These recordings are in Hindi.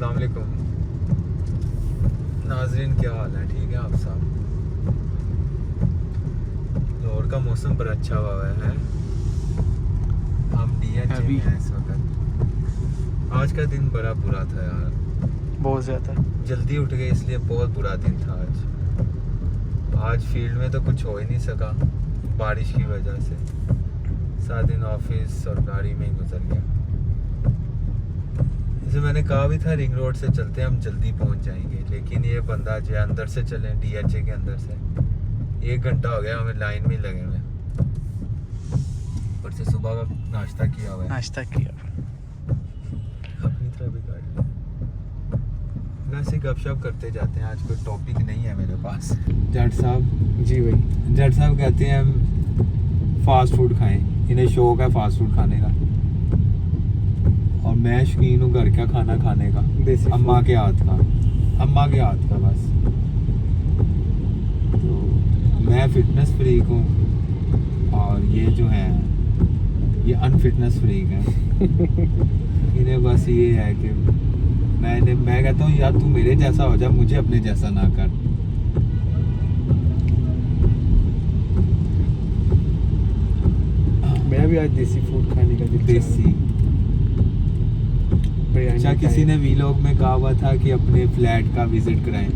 अस्सलाम वालेकुम नाज़रीन, क्या हाल है? ठीक है आप सब? लाहौर का मौसम बड़ा अच्छा हुआ है। हम डीएनए में हैं इस वक्त। आज का दिन बड़ा बुरा था यार, बहुत ज़्यादा। जल्दी उठ गए इसलिए बहुत बुरा दिन था आज फील्ड में तो कुछ हो ही नहीं सका बारिश की वजह से। सारा दिन ऑफिस और गाड़ी में ही गुजर गया। जैसे मैंने कहा भी था रिंग रोड से चलते हैं, हम जल्दी पहुंच जाएंगे, लेकिन ये बंदा जो है अंदर से चले, डीएचए के अंदर से 1 घंटा हो गया हमें लाइन में लगे हुए। और से सुबह का नाश्ता किया हुआ है, नाश्ता किया। अपनी तरह भी गाड़ी वैसे गपशप करते जाते हैं। आज कोई टॉपिक नहीं है मेरे पास। जट साहब जी भाई, जट साहब कहते हैं हम फास्ट फूड खाएं, इन्हें शौक है फास्ट फूड खाने का, और मैं शौकीन हूँ घर का खाना खाने का, देसी अम्मा के हाथ का बस। तो मैं फिटनेस फ्रीक हूँ और ये जो है ये अनफिटनेस फ्रीक है। इन्हें बस ये है कि मैं कहता हूँ यार तू मेरे जैसा हो जा, मुझे अपने जैसा ना कर। मेरा भी आज देसी फूड खाने का दिल देसी अच्छा, किसी ने वीलॉग में कहा हुआ था कि अपने फ्लैट का विजिट कराएं,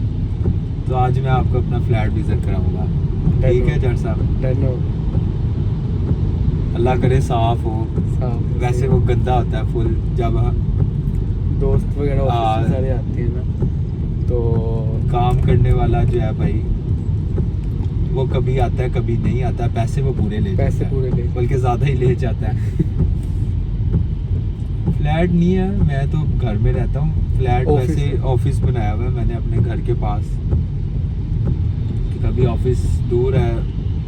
तो आज मैं आपको अपना फ्लैट विजिट कराऊंगा। ठीक है जट साहब? डनो अल्लाह करे साफ हो। वैसे वो गंदा होता है फुल, जब दोस्त वगैरह ऑफिस से सारे आते हैं ना, तो काम करने वाला जो है भाई वो कभी आता है कभी नहीं आता, पैसे वो पूरे ले पैसे जाता है, पूरे ले, बल्कि ज़्यादा ही ले जाता है। फ्लैट नहीं है, मैं तो घर में रहता हूँ। फ्लैट वैसे ऑफिस बनाया हुआ है मैंने अपने घर के पास, कि कभी ऑफिस दूर है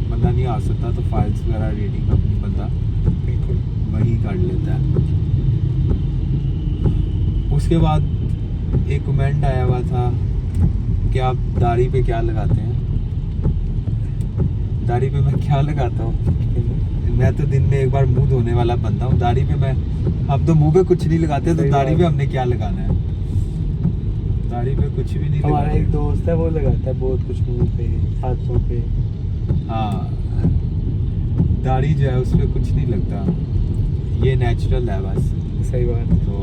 बंदा नहीं आ सकता, तो फाइल्स वगैरह रीडिंग अपनी बंदा बिल्कुल वही कर लेता है। उसके बाद एक कमेंट आया हुआ था कि आप दाढ़ी पे क्या लगाते हैं। दाढ़ी पे मैं क्या लगाता हूँ? मैं तो दिन में एक बार मुंह धोने वाला बंदा हूँ। दाढ़ी पे मैं, अब तो मुंह पे कुछ नहीं लगाते, तो दाढ़ी पे हमने क्या लगाना है? दाढ़ी पे कुछ भी नहीं। हमारा एक दोस्त है वो लगाता है बहुत कुछ मुंह पे, हाथों पे। हाँ, दाढ़ी जो है उस पर कुछ नहीं लगता, ये नेचुरल है बस। सही बात। तो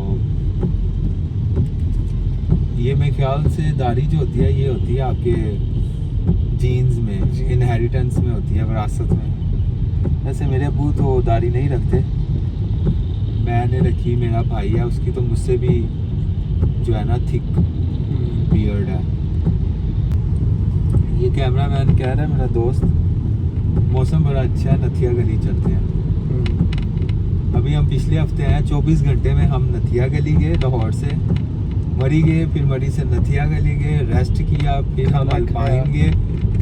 ये मेरे ख्याल से दाढ़ी जो होती है ये होती है आपके जीन्स में, इनहेरिटेंस में होती है, विरासत में। वैसे मेरे अब्बू तो दाढ़ी नहीं रखते, मैंने रखी, मेरा भाई है उसकी तो मुझसे भी जो है ना थिक बियर्ड है। ये कैमरा मैन कह रहा है मेरा दोस्त मौसम बड़ा अच्छा है, नथिया गली चलते हैं। अभी हम पिछले हफ्ते आए, 24 घंटे में हम नथिया गली गए, लाहौर से मरी गए, फिर मरी से नथिया गली गए, रेस्ट किया, फिर हम अल्पाइन गए,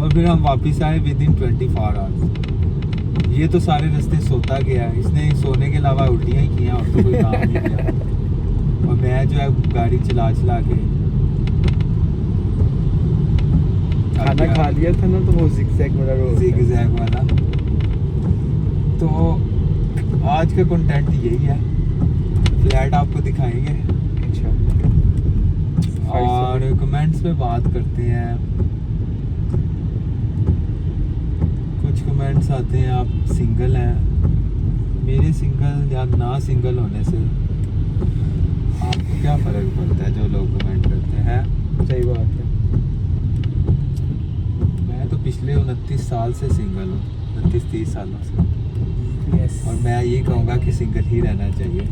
और फिर हम वापस आए विद इन 24 आवर्स। ये तो सारे रास्ते सोता गया, इसने सोने के अलावा उल्टियाँ ही किया और तो कोई काम नहीं किया। और मैं जो है गाड़ी चला के खाना खा लिया था ना, तो वो जिगजैग वाला। तो आज का कंटेंट यही है, फ्लैट आपको दिखाएंगे। अच्छा, और कमेंट्स पे बात करते हैं। कुछ कमेंट्स आते हैं आप सिंगल हैं। मेरे सिंगल या ना सिंगल होने से आपको क्या फ़र्क पड़ता है? जो लोग कमेंट करते हैं, सही बात है। मैं तो पिछले 29 साल से सिंगल हूँ, 29-30 सालों से। और मैं ये कहूँगा कि सिंगल ही रहना चाहिए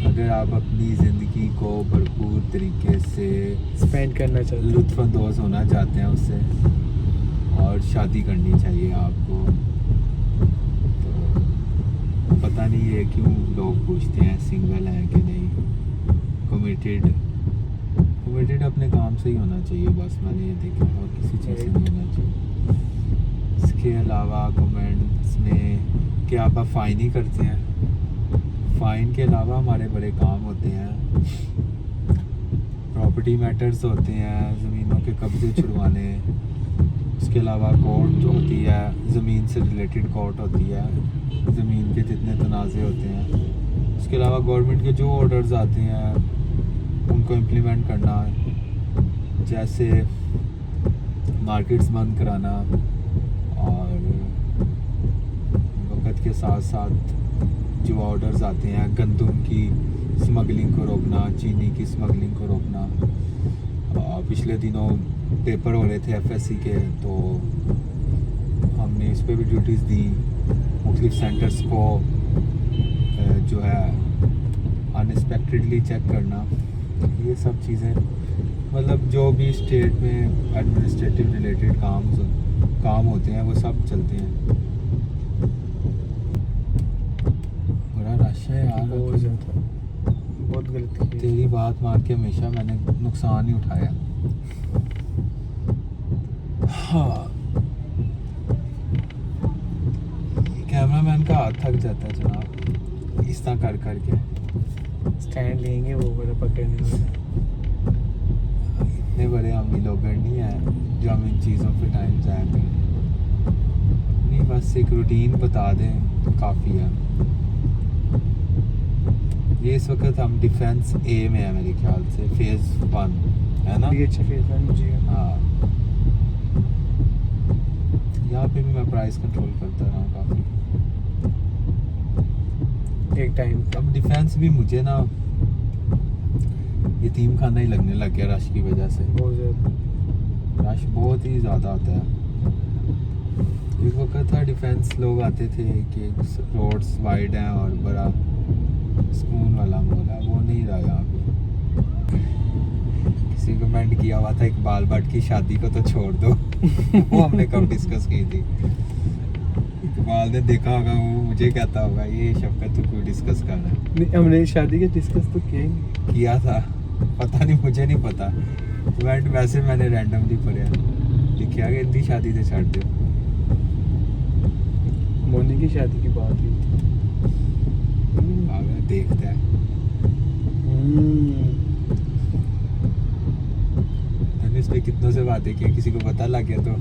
अगर आप अपनी ज़िंदगी को भरपूर तरीके से स्पेंड करना चाहते हैं, लुत्फ़अंदोज़ होना चाहते हैं उससे, और शादी करनी चाहिए आपको। तो पता नहीं है क्यों लोग पूछते हैं सिंगल है कि नहीं। कमिटेड अपने काम से ही होना चाहिए बस, मैंने ये देखा, और किसी चीज़ से नहीं होना चाहिए। इसके अलावा कमेंट्स में कि आप फ़ाइन ही करते हैं, फ़ाइन के अलावा हमारे बड़े काम होते हैं, प्रॉपर्टी मैटर्स होते हैं, ज़मीनों के कब्ज़े छुड़वाने। उसके अलावा कोर्ट होती है, ज़मीन से रिलेटेड कोर्ट होती है, ज़मीन के जितने तनाज़े होते हैं। उसके अलावा गवर्नमेंट के जो ऑर्डर्स आते हैं उनको इम्प्लीमेंट करना, जैसे मार्केट्स बंद कराना और वक्त के साथ साथ जो ऑर्डर्स आते हैं गंदम की स्मगलिंग को रोकना, चीनी की स्मगलिंग को रोकना। पिछले दिनों पेपर हो रहे थे एफएससी के, तो हमने इस पर भी ड्यूटीज़ दी, मुख्तलिफ सेंटर्स को जो है अनएक्सपेक्टेडली चेक करना। ये सब चीज़ें मतलब जो भी स्टेट में एडमिनिस्ट्रेटिव रिलेटेड काम होते हैं वो सब चलते हैं। बड़ा रश है यार, बहुत ज़्यादा, बहुत गलती की। तेरी बात मान के हमेशा मैंने नुकसान ही उठाया। हाँ, कैमरामैन का हाथ थक जाता है जनाब इस तरह कर करके। स्टैंड लेंगे वो बड़ा पकड़ने वाला। इतने बड़े अमीर लोग नहीं है जो हम इन चीज़ों पे टाइम ज़ाया करें। नहीं, बस एक रूटीन बता दें तो काफ़ी है। ये इस वक्त हम डिफेंस ए में है मेरे ख्याल से, फेज़ 1 है ना। अच्छा फेज 1 जी। हाँ, यहाँ पे भी मैं प्राइस कंट्रोल करता रहा हूँ काफ़ी। एक टाइम अब डिफेंस भी मुझे ना यतीम खाना ही लगने लग गया रश की वजह से। बहुत ज़्यादा रश बहुत ही ज़्यादा होता है। एक वक्त था डिफेंस लोग आते थे कि रोड्स वाइड हैं और बड़ा सुकून वाला माहौल है, वो नहीं रहा यहाँ पे। किसी कमेंट किया हुआ था इकबाल भट्ट की शादी को तो छोड़ दो वो हमने कब डिस्कस की थी। इकबाल ने देखा होगा, वो मुझे कहता होगा ये शफकत तो कोई डिस्कस कर रहा है। नहीं, हमने शादी के डिस्कस तो किया ही नहीं। किया था, पता नहीं, मुझे नहीं पता। कमेंट वैसे मैंने रैंडमली पढ़ा, लिखा कि इनकी शादी से छाड़ दो। मोनी की शादी की बात हुई थी। देखता है मैंने इस पे कितनों से बातें की, किसी को पता लग गया तो